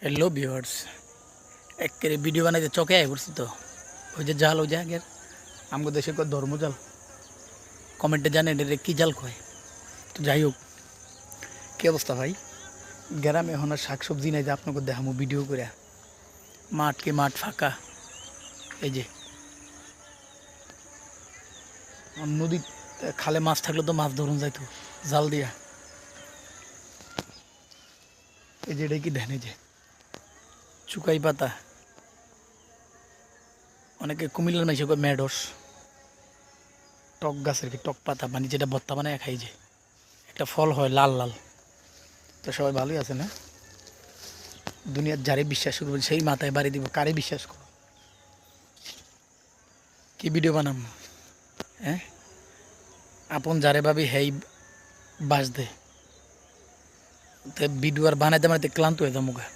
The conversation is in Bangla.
হ্যালো ভিউয়ার্স, একেবারে ভিডিও বানাইতে চকে আয় পড়ছি তো। ওই যে জাল, ওই যে আগের আমাদের দেশে কয় ধর্মজাল, কমেন্টে জানেন এটা কী জাল কয়। তো যাই হোক, কী অবস্থা ভাই? গ্রামে এখন আর শাক সবজি নাই যে আপনাকে দেখামো ভিডিও করে। মাঠ ফাঁকা। এই যে নদী, খালে মাছ থাকলে তো মাছ ধরুন যাইতো জাল দিয়া। এই যে এটা কি দেখেন, এই যে চুকাই পাতা, অনেকে কুমিল্লার মাইসে কয় মেডস, টক গাছের কি টক পাতা, মানে যেটা ভর্তা বানায় খাই, যে একটা ফল হয় লাল লাল। তো সবাই ভালোই আছে না? দুনিয়ার যারে বিশ্বাস করবো সেই মাথায় বাড়ি দিব, কারে বিশ্বাস করবো? কি ভিডিও বানাম? হ্যাঁ, আপন যারে ভাবি হেই বাস দে। তো ভিডিও আর বানাইতে বানাইতে ক্লান্ত হয়ে যাবো গা।